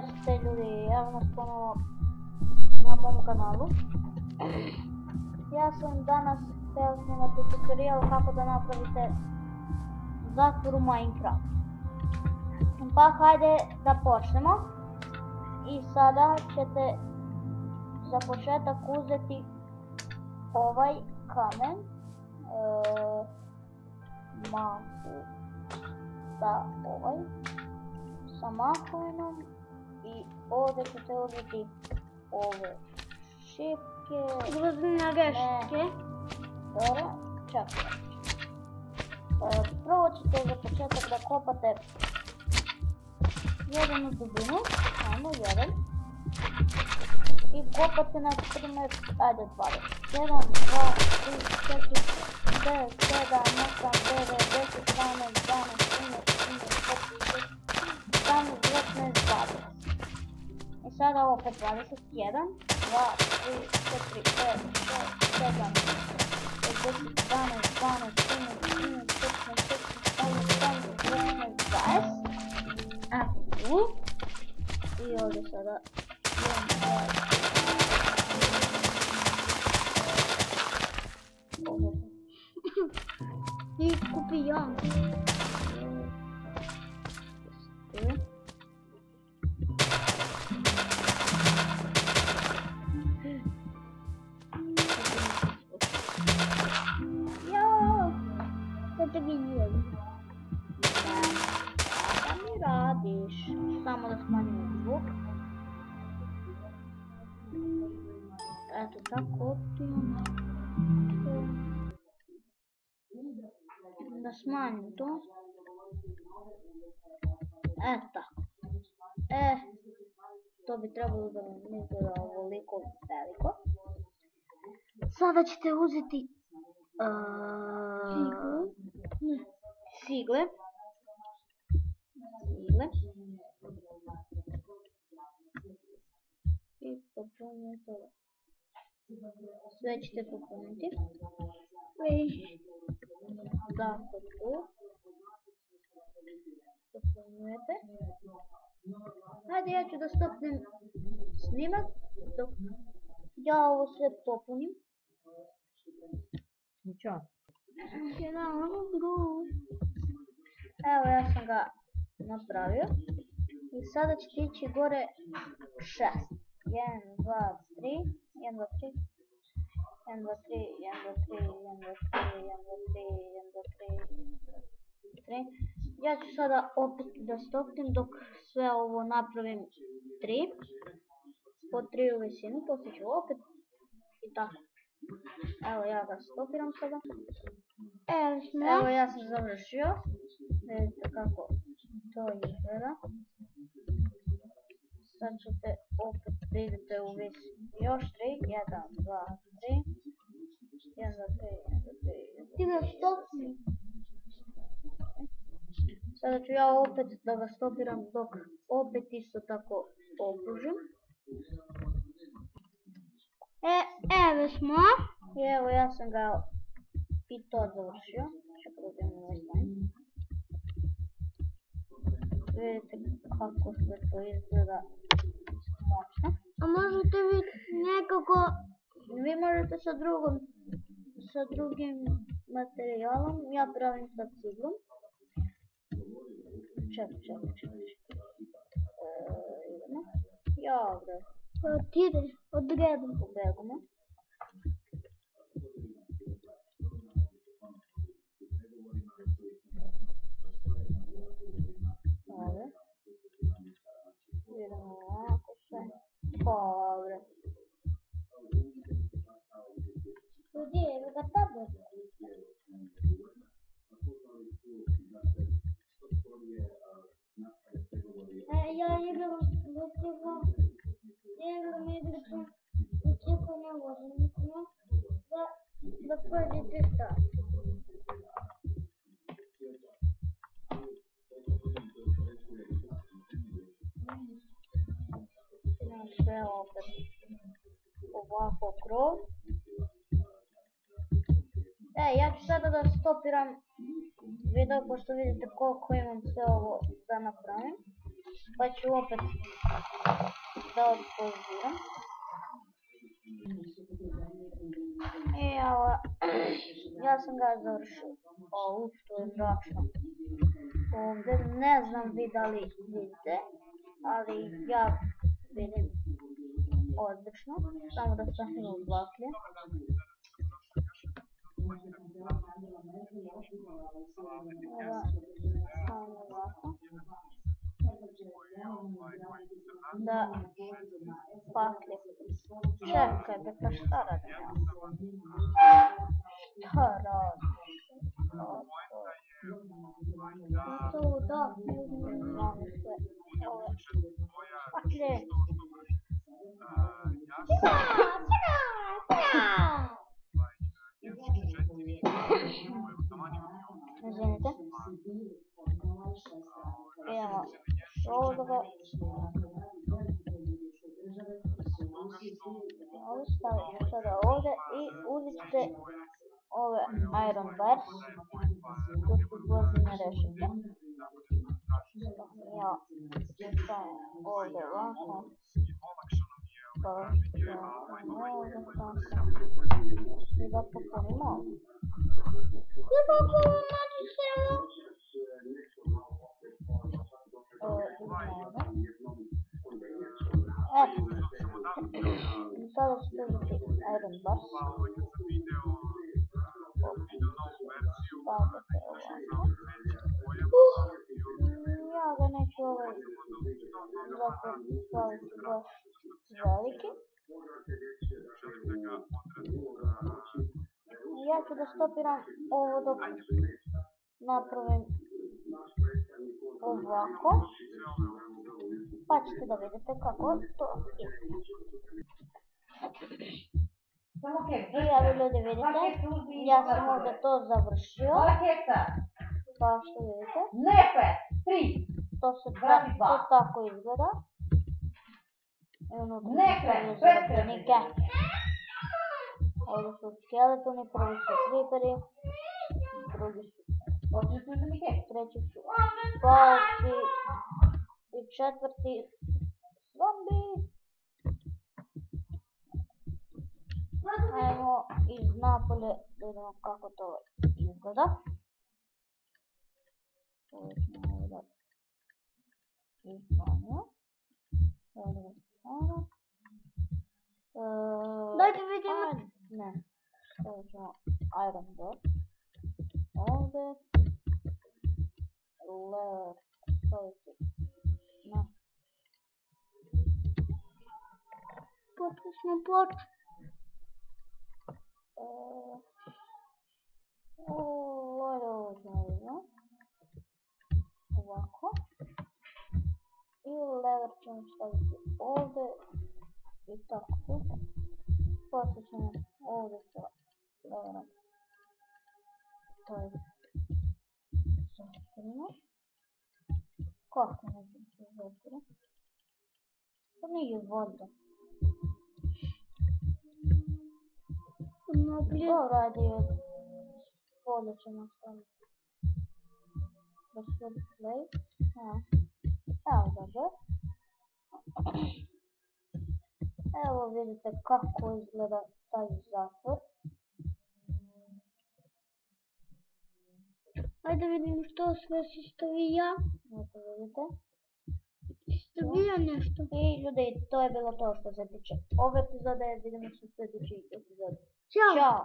gdje ste ljudi, evo nas ponovo na mom kanalu. Ja sam danas htio snimati tutorial kako da napravite zatvor u Minecraftu. Pa hajde da počnemo. I sada ćete za početak uzeti ovaj kamen, mahu, da ovaj, sa mahuvinom, i ovdje ćete uzeti ove šipke, Grozne greške. Dobro, čekaj. Prvo ćete za početak da kopate jedan u dubinu, samo jedan, i kopate na primjer, ajde 20, 1, 2, 3, 4, 5, 7, 8, 9, 10, 11, 12, 13, 14, 15, 16, 17, 18, 19, 20. I sada opet 21, 2, 3, 4, 5, 6, 7, 10, 11, 12, 13, 14, 15, 16, 17, 18, 19, 20. A tu. I ovdje sada 1, 2, 3. I kupi jam. Što bi jeli? Da mi radiš? Samo da smanjimo zvuk. Eto tako. Da smanjim to. Eto tako. To bi trebalo da vam izgleda ovoliko veliko. Sada ćete uzeti cigle. I popunite ovo. Sve ćete popuniti. Tako tu. Popunujete. Hajde, ja ću da stopnem snimak dok ja ovo sve popunim. Ničo. Evo, ja sam ga napravio. I sada ćete ići gore 6. 1, 2, 3. 1, 2, 3. 1, 2, 3. 1, 2, 3. 1, 2, 3. 1, 2, 3. 1, 2, 3. 1, 2, 3. Ja ću sada opet da stopim dok sve ovo napravim 3. Po 3 u visinu, poslije ću opet. I tako. Evo, ja ga stopiram sada. Evo, ja sam završio. Vidite kako to izgleda. Sad ćete opet da idete u visinu. Još 3. 1, 2, 3. 1, 2, 3. 1, 2, 3. Ti ga stopni. Sada ću ja opet da ga stopiram dok opet isto tako okružim. Evo smo. I evo, ja sam ga i to završio. Čekaj da idem ovaj slajm. Vidite kako sve to izgleda moćno. A možete vi nekako... Vi možete sa drugim materijalom. Ja pravim sa ciglom. Čekaj. Idemo. Ja ovdje. Tide, odredom. Pobegamo. Ovdje. Idemo ovako sve. Dobre. Gdje je ga tablet? Ja igram igricu učiku ne vozim da pojete šta. Idem sve opet ovako krov. Ja ću sada da stopiram video, pošto vidite koliko imam sve ovo da napravim. Pa ću opet da odpoziram. I ja sam ga završio. Što je mračno. Ovdje ne znam vi da li vidite, ali ja vidim odlično. Samo da stavim u baklje. Samo ovako. Da baklje. Čekaj, da šta radim ja? Šta radim? To da, imam sve ove baklje. Izvinite. Idemo ovdje. Ovo stavim sada ovdje i uzite ove iron bars. Tu su dvozine rešite. Ja stavim ovdje ovako. Ovdje stavim. I da popunimo. I kako naći selo? Sada ćete uzeti iron bars. Stavite ovako. Ja ga neću zatvor staviti baš veliki. Ja ću da stopiram ovo dok napravim ovako. Pa ćete da vidite kako to izgleda. I evo ljudi vidite, ja sam ovdje to završio. Kao što vidite. To tako izgleda. I unutra su zarobljenike. Ovdje su skeletoni, prvi su creeperi, drugi su, treći su palci i četvrti zombi. Ajmo iz napolje da vidimo kako to izgleda. Ovo ćemo ovdje izbanio. Dajte vidimo. Ne, stavit ćemo iron door. Ovdje. Lever staviti na. Potpuno smo ploč. Ovo ćemo vidjeti. Ovako. I lever ćemo staviti ovdje. I tako. Poslije ćemo ovdje sa leverom staviti zatvorimo. Kako nećemo se zatvoriti? To nije voda. To radi od polja ćemo staviti. Da se play. Evo dobro. Evo vidite kako izgleda taj zatvor. Ajde vidimo što sve si stavija. Eto vidite. Stavija nešto. I ljudi, to je bilo to što se tiče ove epizode. Vidimo se u sljedećoj epizodi. Ćao. Ćao.